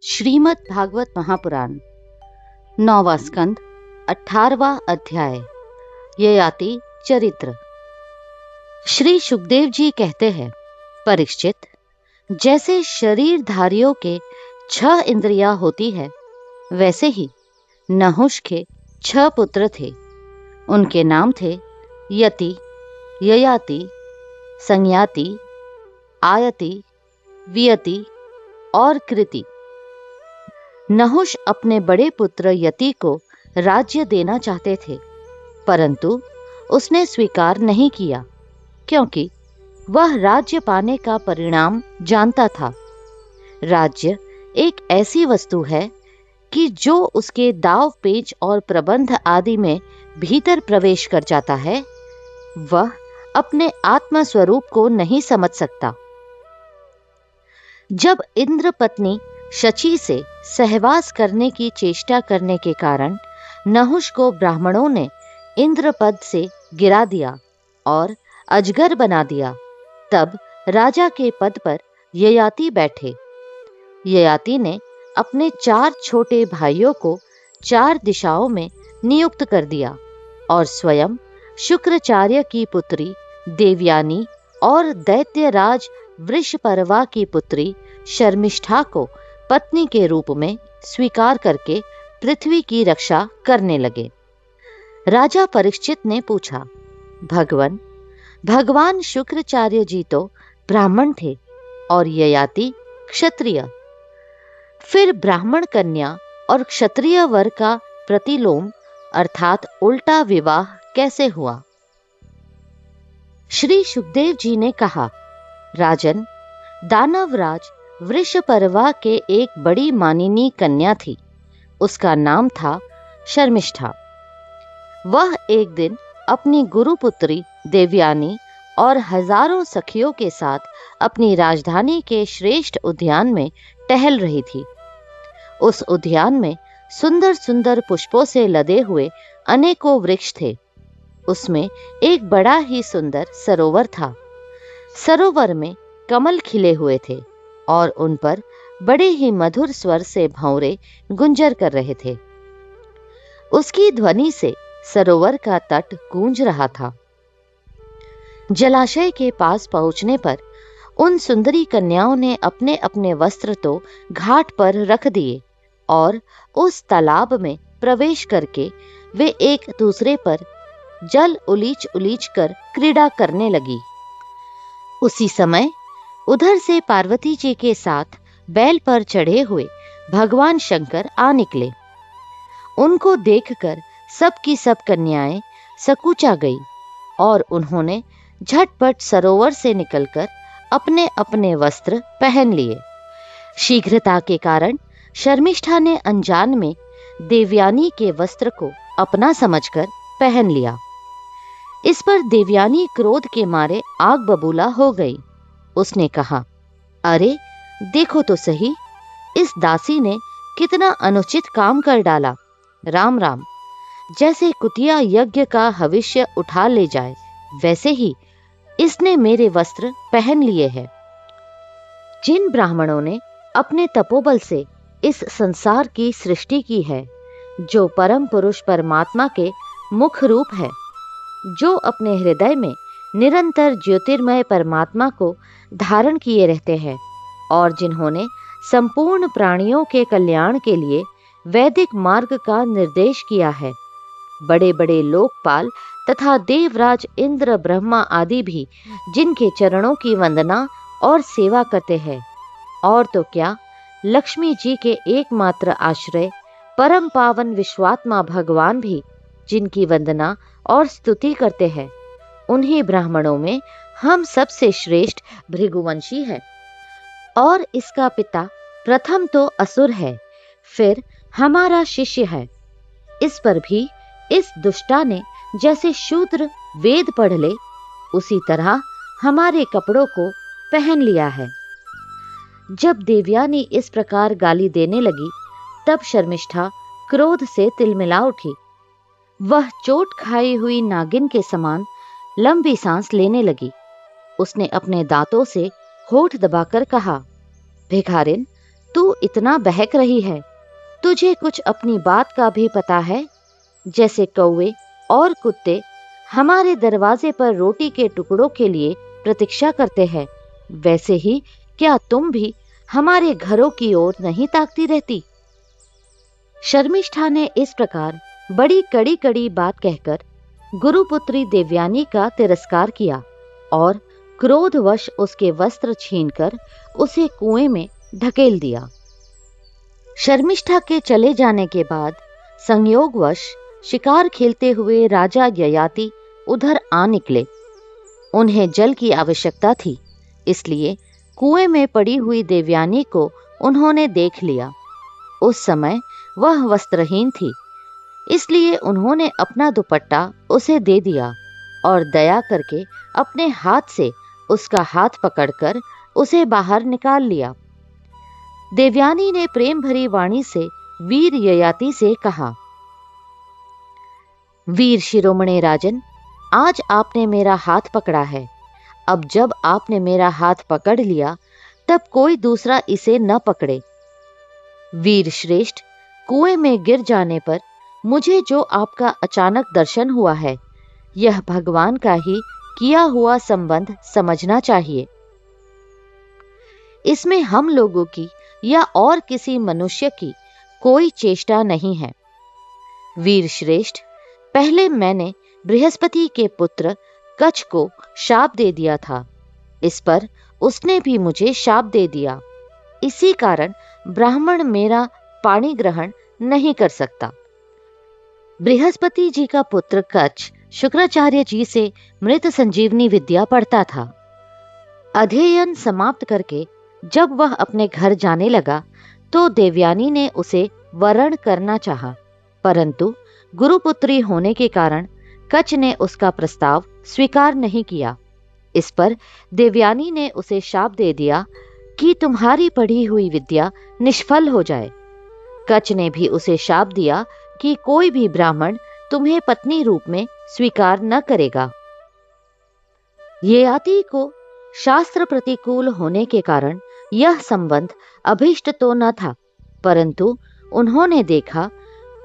श्रीमद् भागवत महापुराण 9वां स्कंद 18वां अध्याय ययाति चरित्र। श्री सुखदेव जी कहते हैं, परीक्षित, जैसे शरीरधारियों के 6 इंद्रियां होती है, वैसे ही नहुष के 6 पुत्र थे। उनके नाम थे यति, ययाति, संयाति, आयति, वियति और कृति। नहुष अपने बड़े पुत्र यति को राज्य देना चाहते थे, परंतु उसने स्वीकार नहीं किया, क्योंकि वह राज्य पाने का परिणाम जानता था। राज्य एक ऐसी वस्तु है कि जो उसके दाव पेच और प्रबंध आदि में भीतर प्रवेश कर जाता है, वह अपने आत्म स्वरूप को नहीं समझ सकता। जब इंद्र पत्नी शची से सहवास करने की चेष्टा करने के कारण नहुष को ब्राह्मणों ने इंद्र पद से गिरा दिया और अजगर बना दिया, तब राजा के पद पर ययाति बैठे। ययाति ने अपने 4 छोटे भाइयों को 4 दिशाओं में नियुक्त कर दिया और स्वयं शुक्राचार्य की पुत्री देवयानी और दैत्यराज वृषपर्वा की पुत्री शर्मिष्ठा को पत्नी के रूप में स्वीकार करके पृथ्वी की रक्षा करने लगे। राजा परीक्षित ने पूछा, भगवान शुक्राचार्य जी तो ब्राह्मण थे और ययाति क्षत्रिय, फिर ब्राह्मण कन्या और क्षत्रिय वर का प्रतिलोम अर्थात उल्टा विवाह कैसे हुआ? श्री सुखदेव जी ने कहा, राजन, दानवराज वृषपर्वा के एक बड़ी मानिनी कन्या थी। उसका नाम था शर्मिष्ठा। वह एक दिन अपनी गुरुपुत्री देवयानी और हजारों सखियों के साथ अपनी राजधानी के श्रेष्ठ उद्यान में टहल रही थी। उस उद्यान में सुंदर सुंदर पुष्पों से लदे हुए अनेकों वृक्ष थे। उसमें एक बड़ा ही सुंदर सरोवर था। सरोवर में कमल खिले हुए थे और उन पर बड़े ही मधुर स्वर से भंवरे गुंजर कर रहे थे। उसकी ध्वनि से सरोवर का तट गूंज रहा था। जलाशय के पास पहुंचने पर उन सुंदरी कन्याओं ने अपने अपने वस्त्र तो घाट पर रख दिए और उस तालाब में प्रवेश करके वे एक दूसरे पर जल उलीच उलीच कर क्रीड़ा करने लगी। उसी समय उधर से पार्वती जी के साथ बैल पर चढ़े हुए भगवान शंकर आ निकले। उनको देखकर सब की सब कन्याएं सकुचा गई और उन्होंने झटपट सरोवर से निकलकर अपने अपने वस्त्र पहन लिए। शीघ्रता के कारण शर्मिष्ठा ने अनजान में देवयानी के वस्त्र को अपना समझकर पहन लिया। इस पर देवयानी क्रोध के मारे आग बबूला हो गई। उसने कहा, अरे देखो तो सही, इस दासी ने कितना अनुचित काम कर डाला। राम राम, जैसे कुतिया यज्ञ का हविष्य उठा ले जाए, वैसे ही इसने मेरे वस्त्र पहन लिए हैं। जिन ब्राह्मणों ने अपने तपोबल से इस संसार की सृष्टि की है, जो परम पुरुष परमात्मा के मुख रूप है, जो अपने हृदय में निरंतर ज्योतिर्मय परमात्मा को धारण किए रहते हैं और जिन्होंने संपूर्ण प्राणियों के कल्याण के लिए वैदिक मार्ग का निर्देश किया है, बड़े बड़े लोकपाल तथा देवराज इंद्र ब्रह्मा आदि भी जिनके चरणों की वंदना और सेवा करते हैं, और तो क्या, लक्ष्मी जी के एकमात्र आश्रय परम पावन विश्वात्मा भगवान भी जिनकी वंदना और स्तुति करते हैं, उन्हीं ब्राह्मणों में हम सबसे श्रेष्ठ भृगुवंशी है। और इसका पिता प्रथम तो असुर है, फिर हमारा शिष्य है। इस पर भी इस दुष्टा ने जैसे शूद्र वेद पढ़ ले, उसी तरह हमारे कपड़ों को पहन लिया है। जब देवयानी इस प्रकार गाली देने लगी, तब शर्मिष्ठा क्रोध से तिलमिला उठी। वह चोट खाई हुई नागिन के समान लंबी सांस लेने लगी। उसने अपने दांतों से होठ दबाकर कहा, भिखारिन, तू इतना बहक रही है, तुझे कुछ अपनी बात का भी पता है? जैसे कौवे और कुत्ते हमारे दरवाजे पर रोटी के टुकड़ों के लिए प्रतीक्षा करते हैं, वैसे ही क्या तुम भी हमारे घरों की ओर नहीं ताकती रहती? शर्मिष्ठा ने इस प्रकार बड़ी कड़ी कड़ी बात कहकर गुरुपुत्री देवयानी का तिरस्कार किया और क्रोधवश उसके वस्त्र छीनकर उसे कुएं में ढकेल दिया। शर्मिष्ठा के चले जाने के बाद संयोगवश शिकार खेलते हुए राजा ययाति उधर आ निकले। उन्हें जल की आवश्यकता थी, इसलिए कुएं में पड़ी हुई देवयानी को उन्होंने देख लिया। उस समय वह वस्त्रहीन थी, इसलिए उन्होंने अपना दुपट्टा उसे दे दिया और दया करके अपने हाथ से उसका हाथ पकड़कर उसे बाहर निकाल लिया। देवयानी ने प्रेम भरी वाणी से वीर ययाति से कहा, वीर शिरोमणि राजन, आज आपने मेरा हाथ पकड़ा है। अब जब आपने मेरा हाथ पकड़ लिया, तब कोई दूसरा इसे न पकड़े। वीर श्रेष्ठ, कुएं में गिर जाने पर मुझे जो आपका अचानक दर्शन हुआ है, यह भगवान का ही किया हुआ संबंध समझना चाहिए। इसमें हम लोगों की या और किसी मनुष्य की कोई चेष्टा नहीं है। वीर श्रेष्ठ, पहले मैंने बृहस्पति के पुत्र कच्छ को शाप दे दिया था, इस पर उसने भी मुझे शाप दे दिया। इसी कारण ब्राह्मण मेरा पाणी ग्रहण नहीं कर सकता। बृहस्पति जी का पुत्र कच्छ शुक्राचार्य जी से मृत संजीवनी विद्या पढ़ता था। अध्ययन समाप्त करके जब वह अपने घर जाने लगा तो देवयानी ने उसे वरण करना चाहा, परंतु गुरुपुत्री होने के कारण कच्छ ने उसका प्रस्ताव स्वीकार नहीं किया। इस पर देवयानी ने उसे शाप दे दिया कि तुम्हारी पढ़ी हुई विद्या निष्फल हो जाए। कच्छ ने भी उसे शाप दिया कि कोई भी ब्राह्मण तुम्हें पत्नी रूप में स्वीकार न करेगा। ययाति को शास्त्र प्रतिकूल होने के कारण यह संबंध अभीष्ट तो न था, परंतु उन्होंने देखा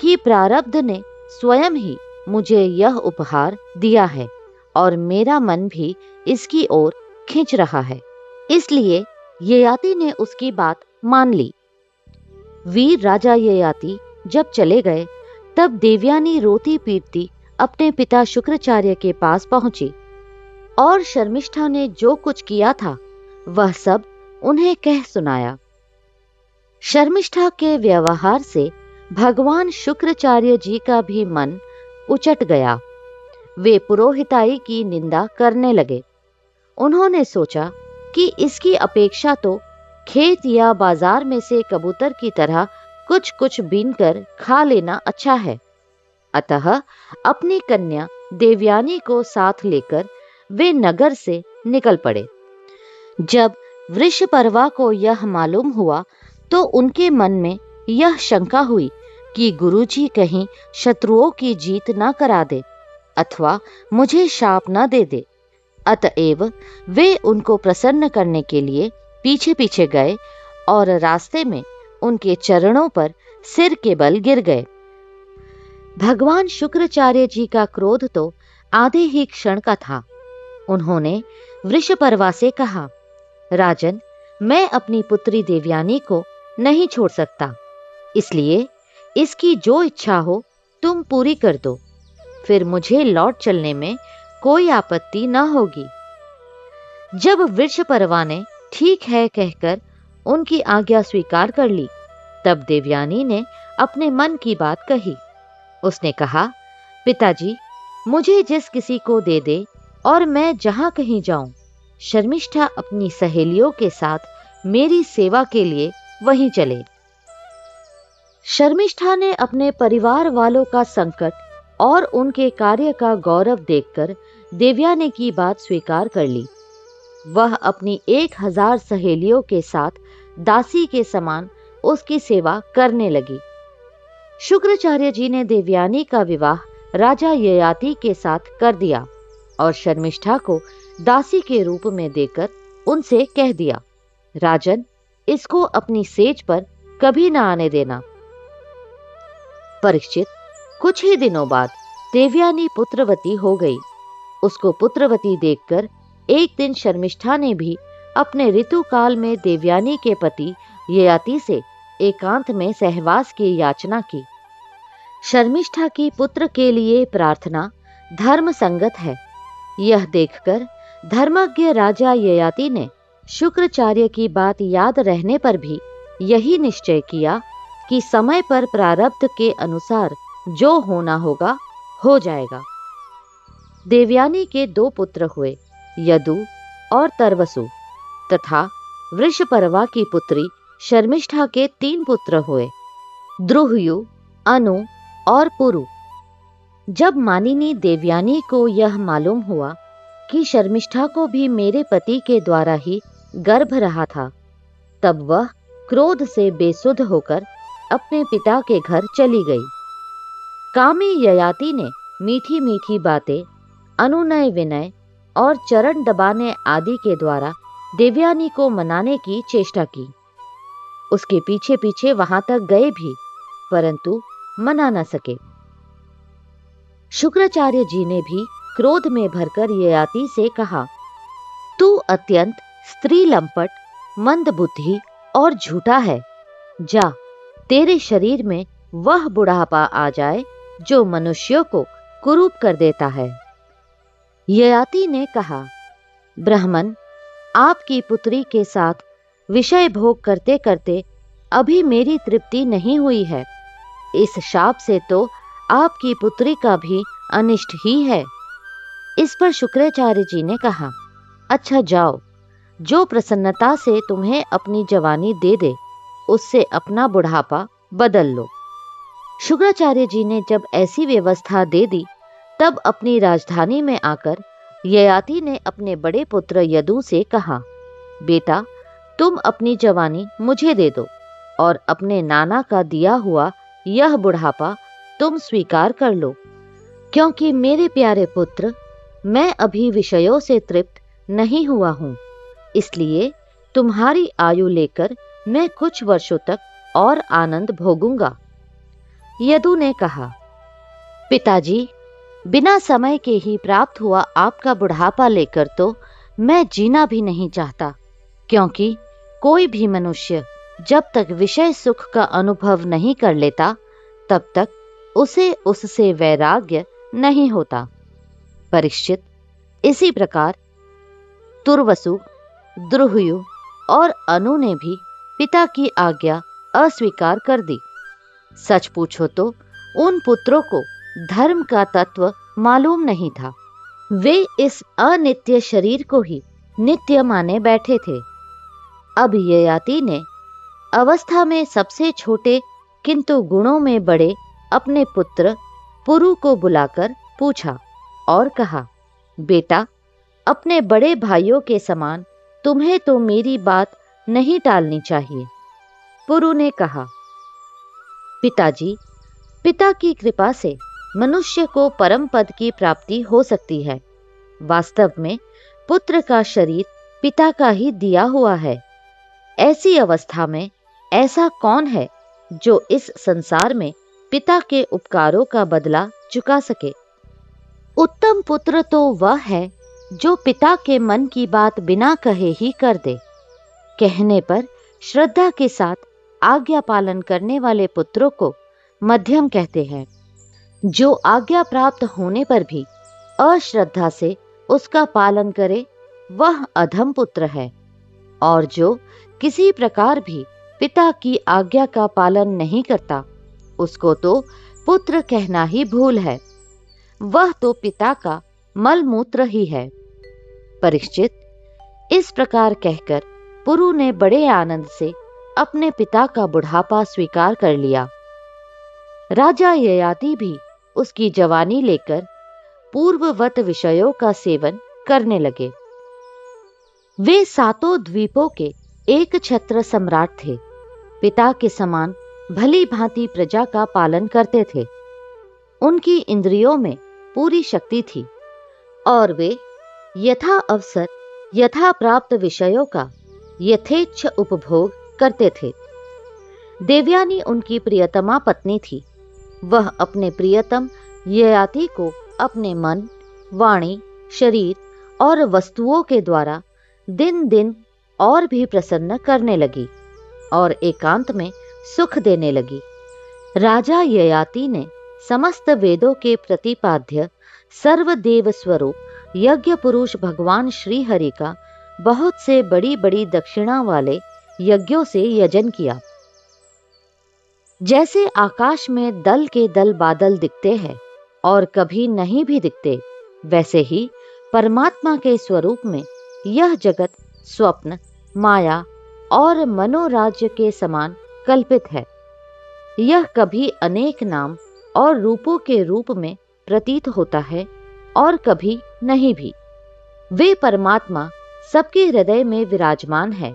कि प्रारब्ध ने स्वयं ही मुझे यह उपहार दिया है और मेरा मन भी इसकी ओर खिंच रहा है, इसलिए ययाति ने उसकी बात मान ली। वीर राजा ययाति जब चले गए, तब देवयानी रोती पीटती अपने पिता शुक्राचार्य के पास पहुंची और शर्मिष्ठा ने जो कुछ किया था वह सब उन्हें कह सुनाया। शर्मिष्ठा के व्यवहार से भगवान शुक्राचार्य जी का भी मन उचट गया। वे पुरोहिताई की निंदा करने लगे। उन्होंने सोचा कि इसकी अपेक्षा तो खेत या बाजार में से कबूतर की तरह कुछ कुछ बीनकर खा लेना अच्छा है। अतः अपनी कन्या देवयानी को साथ लेकर वे नगर से निकल पड़े। जब वृषपर्वा को यह मालूम हुआ तो उनके मन में यह शंका हुई कि गुरुजी कहीं शत्रुओं की जीत न करा दे अथवा मुझे शाप न दे दे। अतएव वे उनको प्रसन्न करने के लिए पीछे पीछे गए और रास्ते में उनके चरणों पर सिर के बल गिर गए। भगवान शुक्राचार्य जी का क्रोध तो आधे ही क्षण का था। उन्होंने वृषपर्वा से कहा, राजन, मैं अपनी पुत्री देवयानी को नहीं छोड़ सकता, इसलिए इसकी जो इच्छा हो तुम पूरी कर दो, फिर मुझे लौट चलने में कोई आपत्ति न होगी। जब वृषपर्वा ने ठीक है कहकर उनकी आज्ञा स्वीकार कर ली, तब देवयानी ने अपने मन की बात कही। उसने कहा, पिताजी, मुझे जिस किसी को दे दे और मैं जहां कहीं जाऊं, शर्मिष्ठा अपनी सहेलियों के साथ मेरी सेवा के लिए वहीं चले। शर्मिष्ठा ने अपने परिवार वालों का संकट और उनके कार्य का गौरव देखकर देवयानी की बात स्वीकार कर ली। वह अपनी 1000 सहेलियों के साथ दासी के समान उसकी सेवा करने लगी। शुक्राचार्य जी ने देवयानी का विवाह राजा ययाति के साथ कर दिया और शर्मिष्ठा को दासी के रूप में देकर उनसे कह दिया, राजन, इसको अपनी सेज पर कभी ना आने देना। परीक्षित, कुछ ही दिनों बाद देवयानी पुत्रवती हो गई। उसको पुत्रवती देखकर एक दिन शर्मिष्ठा ने भी अपने ऋतुकाल में देवयानी के पति ययाति से एकांत में सहवास की याचना की। शर्मिष्ठा की पुत्र के लिए प्रार्थना धर्म संगत है। यह देखकर धर्मज्ञ राजा ययाति ने शुक्राचार्य की बात याद रहने पर भी यही निश्चय किया कि समय पर प्रारब्ध के अनुसार जो होना होगा हो जाएगा। देवयानी के 2 पुत्र हुए, यदु और तरवसु, तथा वृषपर्वा की पुत्री शर्मिष्ठा के 3 पुत्र हुए, द्रुहयु, अनु और पुरु। जब मानिनी देवयानी को यह मालूम हुआ कि शर्मिष्ठा को भी मेरे पति के द्वारा ही गर्भ रहा था, तब वह क्रोध से बेसुध होकर अपने पिता के घर चली गई। कामी ययाति ने मीठी मीठी बातें, अनुनय विनय और चरण दबाने आदि के द्वारा देवयानी को मनाने की चेष्टा की। उसके पीछे पीछे वहां तक गए भी, परंतु मना न सके। शुक्राचार्य जी ने भी क्रोध में भरकर ययाति से कहा, तू अत्यंत स्त्री लंपट, मंद बुद्धि और झूठा है। जा, तेरे शरीर में वह बुढ़ापा आ जाए जो मनुष्यों को कुरूप कर देता है। ययाति ने कहा, ब्राह्मण, आपकी पुत्री के साथ विषय भोग करते करते अभी मेरी तृप्ति नहीं हुई है। इस शाप से तो आपकी पुत्री का भी अनिष्ट ही है। इस पर शुक्राचार्य जी ने कहा, अच्छा जाओ, जो प्रसन्नता से तुम्हें अपनी जवानी दे दे उससे अपना बुढ़ापा बदल लो। शुक्राचार्य जी ने जब ऐसी व्यवस्था दे दी, तब अपनी राजधानी में आकर ययाति ने अपने बड़े पुत्र यदु से कहा, बेटा, तुम अपनी जवानी मुझे दे दो और अपने नाना का दिया हुआ यह बुढ़ापा तुम स्वीकार कर लो, क्योंकि मेरे प्यारे पुत्र, मैं अभी विषयों से तृप्त नहीं हुआ हूं। इसलिए तुम्हारी आयु लेकर मैं कुछ वर्षों तक और आनंद भोगूंगा। यदु ने कहा, पिताजी, बिना समय के ही प्राप्त हुआ आपका बुढ़ापा लेकर तो मैं जीना भी नहीं चाहता, क्योंकि कोई भी मनुष्य जब तक विषय सुख का अनुभव नहीं कर लेता, तब तक उसे उससे वैराग्य नहीं होता। परीक्षित, इसी प्रकार तुर्वसु, द्रुहयु और अनु ने भी पिता की आज्ञा अस्वीकार कर दी। सच पूछो तो उन पुत्रों को धर्म का तत्व मालूम नहीं था। वे इस अनित्य शरीर को ही नित्य माने बैठे थे। अब ययाति ने अवस्था में सबसे छोटे किंतु गुणों में बड़े अपने पुत्र पुरु को बुलाकर पूछा और कहा, बेटा, अपने बड़े भाइयों के समान तुम्हें तो मेरी बात नहीं टालनी चाहिए। पुरु ने कहा, पिताजी, पिता की कृपा से मनुष्य को परम पद की प्राप्ति हो सकती है। वास्तव में पुत्र का शरीर पिता का ही दिया हुआ है। ऐसी अवस्था में ऐसा कौन है जो इस संसार में पिता के उपकारों का बदला चुका सके। उत्तम पुत्र तो वह है जो पिता के मन की बात बिना कहे ही कर दे। कहने पर श्रद्धा के साथ आज्ञा पालन करने वाले पुत्रों को मध्यम कहते हैं। जो आज्ञा प्राप्त होने पर भी अश्रद्धा से उसका पालन करे वह अधम पुत्र है, और जो किसी प्रकार भी पिता की आज्ञा का पालन नहीं करता उसको तो पुत्र कहना ही भूल है। वह तो पिता का मलमूत्र ही है। परीक्षित, इस प्रकार कहकर पुरु ने बड़े आनंद से अपने पिता का बुढ़ापा स्वीकार कर लिया। राजा ययाति भी उसकी जवानी लेकर पूर्ववत विषयों का सेवन करने लगे। वे सातों द्वीपों के एक छत्र सम्राट थे। पिता के समान भली भांति प्रजा का पालन करते थे। उनकी इंद्रियों में पूरी शक्ति थी और वे यथा अवसर यथा प्राप्त विषयों का यथेच्छ उपभोग करते थे। देवयानी उनकी प्रियतमा पत्नी थी। वह अपने प्रियतम ययाति को अपने मन, वाणी, शरीर और वस्तुओं के द्वारा दिन दिन और भी प्रसन्न करने लगी और एकांत में सुख देने लगी। राजा ययाति ने समस्त वेदों के प्रतिपाद्य सर्वदेव स्वरूप यज्ञ पुरुष भगवान श्री हरि का बहुत से बड़ी बड़ी दक्षिणा वाले यज्ञों से यजन किया। जैसे आकाश में दल के दल बादल दिखते हैं और कभी नहीं भी दिखते, वैसे ही परमात्मा के स्वरूप में यह जगत स्वप्न, माया और मनोराज्य के समान कल्पित है। यह कभी अनेक नाम और रूपों के रूप में प्रतीत होता है और कभी नहीं भी। वे परमात्मा सबके हृदय में विराजमान है।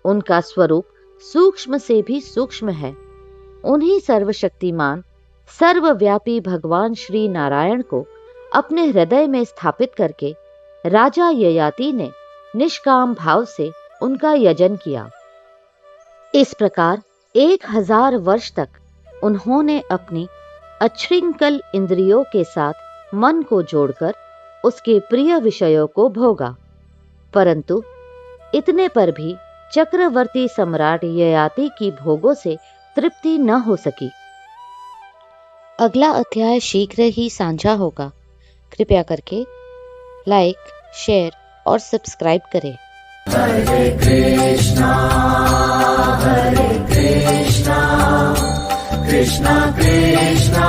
उनका स्वरूप सूक्ष्म से भी सूक्ष्म है। उन्हीं सर्वशक्तिमान सर्वव्यापी भगवान श्री नारायण को अपने हृदय में स्थापित करके राजा ययाति ने निष्काम भाव से उनका यजन किया। इस प्रकार 1000 वर्ष तक उन्होंने अपनी अछृंखल इंद्रियों के साथ मन को जोड़कर उसके प्रिय विषयों को भोगा, परंतु इतने पर भी चक्रवर्ती सम्राट ययाति की भोगों से तृप्ति न हो सकी। अगला अध्याय शीघ्र ही साझा होगा। कृपया करके लाइक, शेयर और सब्सक्राइब करें। हरे कृष्णा कृष्णा कृष्णा